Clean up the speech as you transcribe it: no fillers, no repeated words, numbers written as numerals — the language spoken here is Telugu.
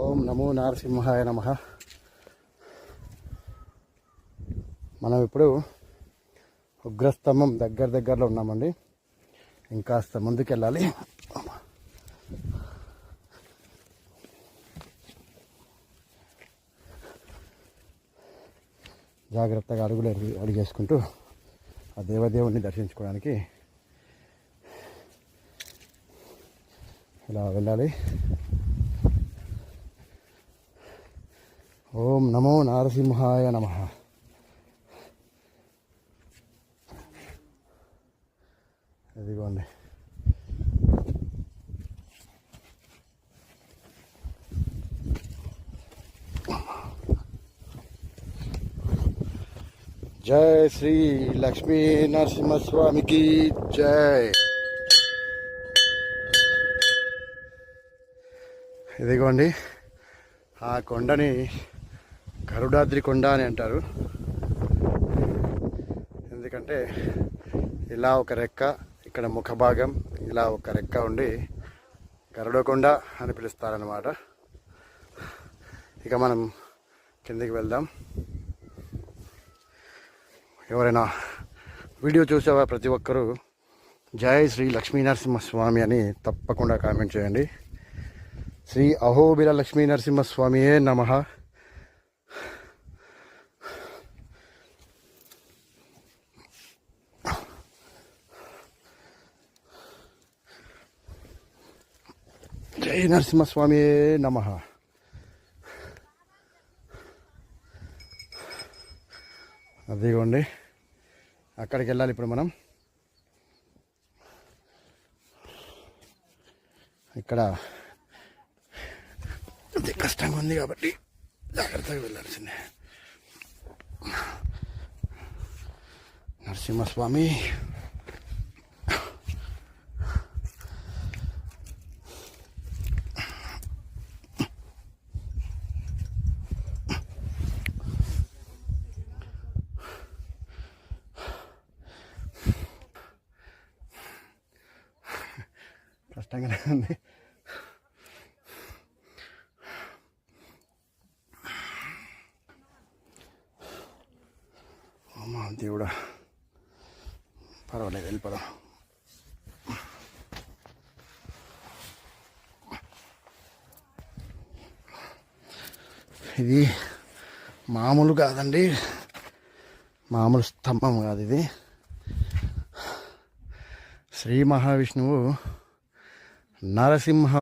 ఓం నమో నారసింహాయ నమః. మనం ఇప్పుడు ఉగ్రస్తంభం దగ్గరలో ఉన్నామండి. ఇంకాస్త ముందుకు వెళ్ళాలి. జాగ్రత్తగా అడుగేసుకుంటూ ఆ దేవదేవుని దర్శించుకోవడానికి ఇలా వెళ్ళాలి. ఓం నమో నారసింహాయ నమః. ఇదిగోండి, జై శ్రీ లక్ష్మీ నరసింహస్వామికి జై. ఇదిగోండి, ఆ కొండని గరుడాద్రి కొండ అని అంటారు. ఎందుకంటే ఇలా ఒక రెక్క, ఇక్కడ ముఖ భాగం, ఇలా ఒక రెక్క ఉండి గరుడకొండ అని పిలుస్తారనమాట. ఇక మనం కిందికి వెళ్దాం. ఎవరైనా వీడియో చూసేవా ప్రతి ఒక్కరూ జై శ్రీ లక్ష్మీ నరసింహస్వామి అని తప్పకుండా కామెంట్ చేయండి. శ్రీ అహోబిల లక్ష్మీ నరసింహస్వామియే నమః. జై నరసింహస్వామియే నమః. అదిగోండి, అక్కడికి వెళ్ళాలి ఇప్పుడు మనం. ఇక్కడ కష్టంగా ఉంది కాబట్టి జాగ్రత్తగా వెళ్ళాల్సిందే. నరసింహస్వామి కష్టంగానే ఉంది. అమ్మా దేవుడా, పర్వాలేదు, వెళ్ళిపోదాం. ఇది మామూలు కాదండి, మామూలు స్తంభం కాదు. ఇది శ్రీ మహావిష్ణువు నరసింహ